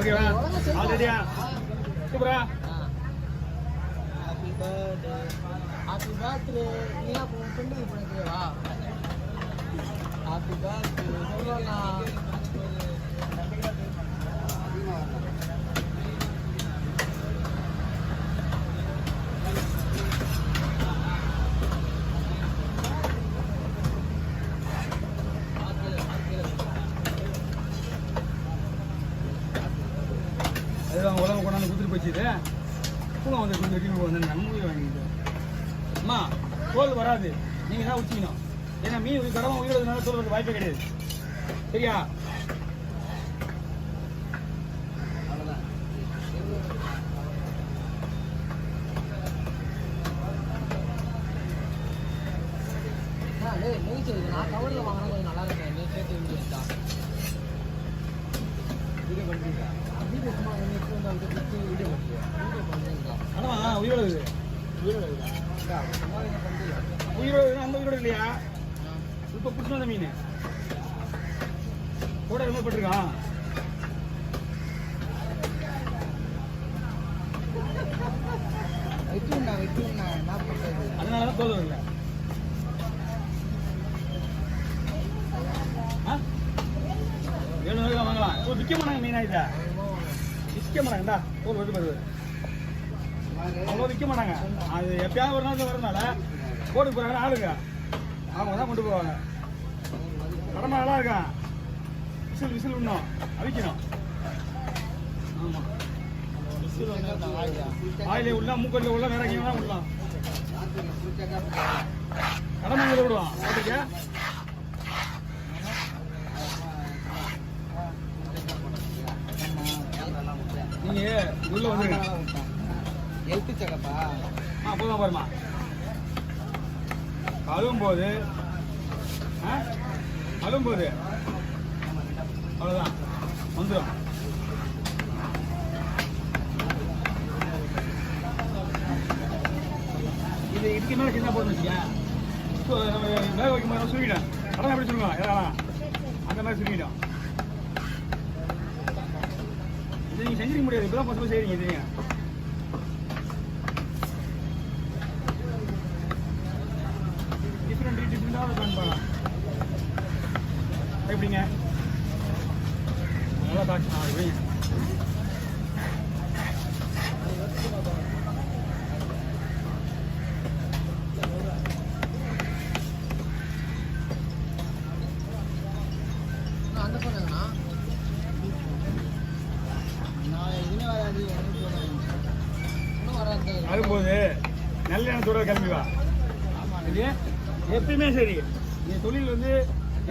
ஓகேவா? ஆல் ரெடியா? சூப்பரா? Happy birthday. Happy birthday. நீ அப்போ ஃப்ரெண்டுக்கு பண்ணிக்கிறவா? Happy birthday. சொல்லலாம். அதுதான் உலகம் கொண்டாந்து கொடுத்துட்டு போச்சு இது. பூனை வந்து வெட்டி வந்து நன்மை வாங்கிட்டு அம்மா தோல் வராது, நீங்கள் தான் உச்சிக்கணும். ஏன்னா மீன் கடமை உயிரோதுனால தோல் வந்து வாய்ப்பே கிடையாது. சரியா? நான் கவரில் வாங்கினா கொஞ்சம் நல்லா இருக்கேன். நீ சேர்த்து வீடியோ வீடியோ பண்ணுறீங்களா? வீடியோ சும்மா வீடியோ பண்ணுறீங்களா? ஆனால் உயிரோடு இருக்குது. உயிரோடு அந்த உயிரோடு இல்லையா? இப்போ பிடிச்சா அந்த மீன் கூட ரொம்ப பட்டிருக்கான். வைக்கணும்ண்ணா என்ன பண்ணுறது? அதனால தான் தோல் வரல. ₹700 வாங்கலாம். இப்போ விற்க மாட்டாங்க மீனா, இதை விற்க மாட்டாங்கடா. தோல் வந்து வருது அவங்க விற்க மாட்டாங்க. அது எப்பயாவது ஒரு நாள் வரதுனால போட்டு போகிறாங்க ஆளுங்க, அவங்க தான் கொண்டு போவாங்க. கடமை நல்லா இருக்கான். விசில் விசில் விடணும், அவிக்கணும். ஆமாம், ஆயிலே உள்ள மூக்கல்ல உள்ள வேற எங்கேயும் தான் விடலாம். கடமை விடுவோம். ஓகே, நீங்கள் உள்ள வந்துருங்க. எழுத்து சகப்பா போதும் பாருமா. கழுவும் போது அவ்வளோதான் வந்துடும். இதுக்கு மேலே சின்ன போட்டு வச்சுக்கேன். நம்ம வேக வைக்கும் போது சுருக்கிட்டேன். கடமை எப்படி சொல்லுவோம் எதாவது அந்த மாதிரி சுருக்கிட்டோம். இது நீங்கள் செஞ்சிருக்க முடியாது. இப்போ தான் பசங்க செய்கிறீங்க. இது டிஃப்ரெண்டாக பிளான் பண்ணலாம். எப்படிங்க நல்லா காட்சி வைங்க. அந்த போனேங்கண்ணா நான் இதுவுமே வராது. இன்னும் வராது. வரும்போது நல்ல எண்ணத்தோட கிளம்பி வா. இது எப்பயுமே சரி. நீ தொழில் வந்து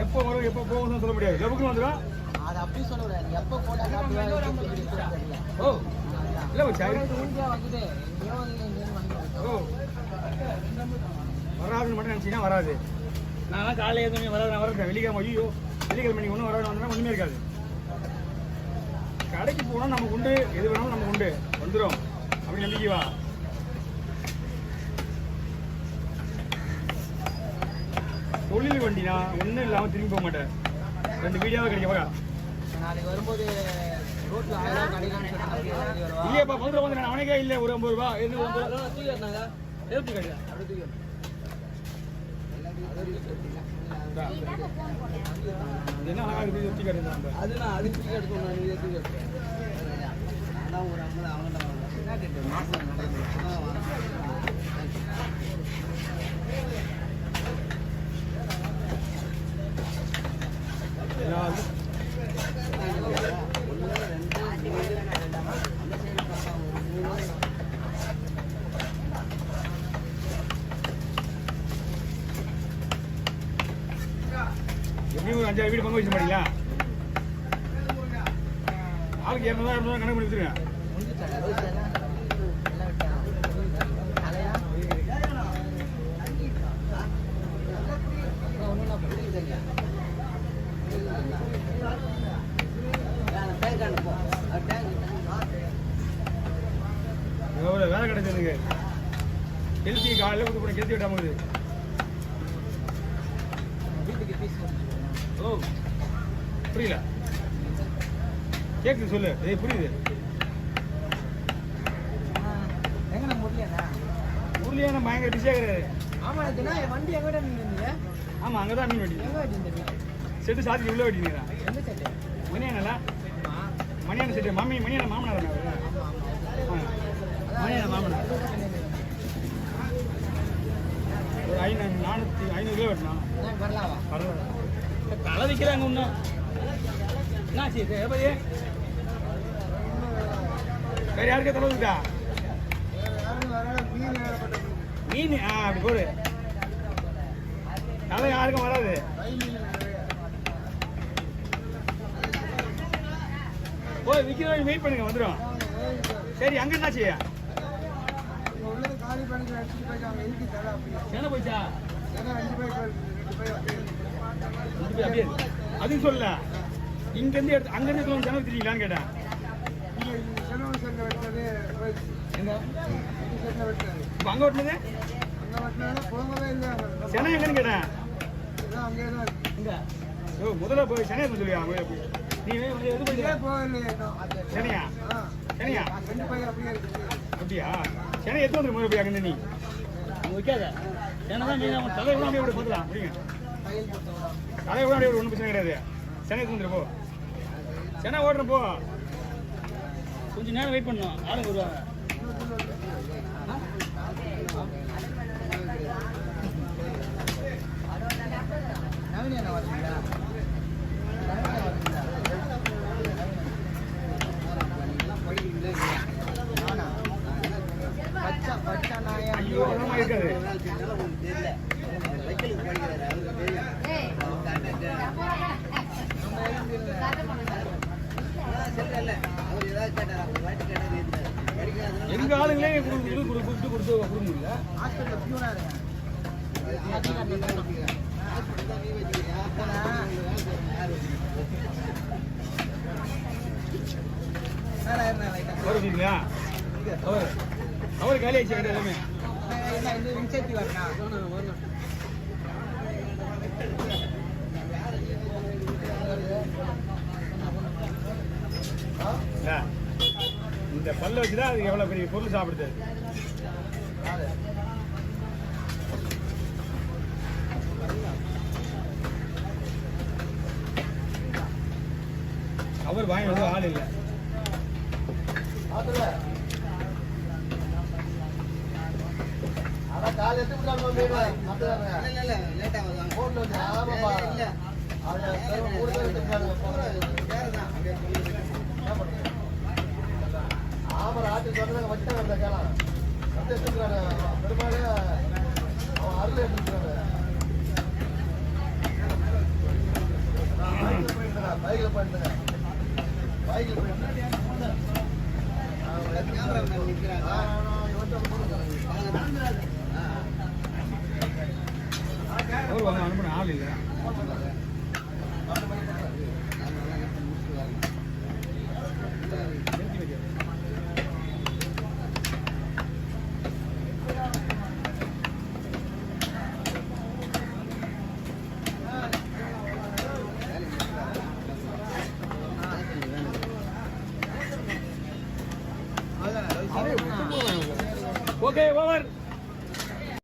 எப்போ வரும் எப்போ போகும்னு சொல்ல முடியாது. எவ்வளோ வந்துடும் அது அப்படி சொல்ல முடியாது. எப்போ போட்டால் ஓ இல்லை வந்துட்டு ஓ வராதுன்னு மட்டும் நினச்சிங்கன்னா வராது. நான்லாம் காலையில் எதுவுமே வராது. வரேன் வெள்ளிக்கிழமை. ஐயோ வெள்ளிக்கிழமை நீங்கள் ஒன்றும் வராது வந்தால் ஒன்றுமே இருக்காது. கடைக்கு போனால் நமக்கு உண்டு, எது வேணாலும் நமக்கு உண்டு, வந்துடும். அப்படி நம்பிக்கை வா. தொழில் வண்டினா ஒன்றும் இல்லாமல் திரும்பி போக மாட்டேன். 2 வீடியோவாக கிடைக்க நாளைக்கு வரும்போது ரோட்டில் 1000 கிடைக்கான்னு சொன்னாங்க. இல்லையாப்பா மதுரை வந்து நான் அவனுக்கே இல்லை. ஒரு 50 ரூபா எது 50 ரூபா தூக்கி வரனாங்க. எழுத்து கிடையாது. அப்படி தூக்கி என்ன ஆகுது தூக்கி கிடையாது. அது நான் அது தூக்கி எடுக்கணும். நான் இதை தூக்கி எடுத்தேன். அதான் ஒரு 50 அவங்கள்ட்ட மாதம் எப்படியும் ஒரு 5-6 வீடு பங்கு வச்சு மாட்டீங்களா? ஆளுக்கு 200,000 கணக்கு பண்ணி வச்சுருங்க. எவ்வளோ வேலை கிடைச்சதுக்கு கெளுத்தி காலையில் கொடுத்து போன கெளுத்தி விட்டாமல் இருக்குது. ஓ புரியல. கேட்குது சொல்லு. ஏய் புரியுது. எங்கண்ணா முடியலண்ணா? ஊர்லேயே நான் பயங்கர பிஸியாக இருக்கிறாரு. ஆமாம் இதுனா வண்டி எங்கடா நின்றுங்க? ஆமாம் அங்கே தான் மீன் வெட்டி. எங்கே வெட்டிருந்தீங்க? செட்டு சாத்தி உள்ள வெட்டிங்கிறான். எந்த செட்டு? மணியானல ஆமாம். மணியான செட்டு மணியான மாமனார் மணியான மாமனார் ஒரு 500 கிலோ வெட்டினான். வரலாவா? பரவாயில்ல தலை வைக்கிறாங்க இன்னும். என்னாச்சு இது எப்படி வேறு யாருக்கே தலை வைக்கா? மீன் அப்படி போடு. தலை யாருக்கும் வராது. போய் விற்கிறவங்க வெயிட் பண்ணுங்க வந்துடும். சரி அங்கே என்னாச்சு? என்ன போச்சா? அப்படியே அதுவும் சொல்லல. இங்கேருந்து எடுத்து அங்கேருந்து எடுத்து ஜனம் வச்சுருக்கீங்களான்னு கேட்டேன். எங்க இப்போ அங்கே வெட்டினது சென்னை எங்கன்னு கேட்டேன். ஓ முதல்ல போய் சென்னை சொல்லுவியா? நீ எது போய் சென்னையா? சென்னையா அப்படியா? சென்னை எத்தனை வந்து போய் அங்கே நீ அங்கே வைக்காத. சென்னை தான் நீ அவன் தலையை கூட அப்படியே விட பார்த்துலாம். அப்படிங்க தலையை கூட அப்படியே ஒன்றும் பிரச்சனை கிடையாது. சென்னை வந்துடு போ. சென்னை ஓடுறேன் போ. கொஞ்சம் நேரம் வெயிட் பண்ணணும். ஆளுங்க வருவாங்க. நவீன என்ன வரீங்களா? ஐயோ அதெல்லாம் இருக்காது. எங்க ஆளுங்களே கொடுத்து கொடுக்க முடியல. வருவீங்களா? அவர் காலி ஆயிடுச்சு எல்லாமே. இந்த பல்ல வச்சுதான் அதுக்கு எவ்வளவு பெரிய பொருள் சாப்பிடுது. அவர் வாங்கி வந்து ஆள் இல்லை. அவர் வாங்க அனுப்பின ஆள் இல்லை.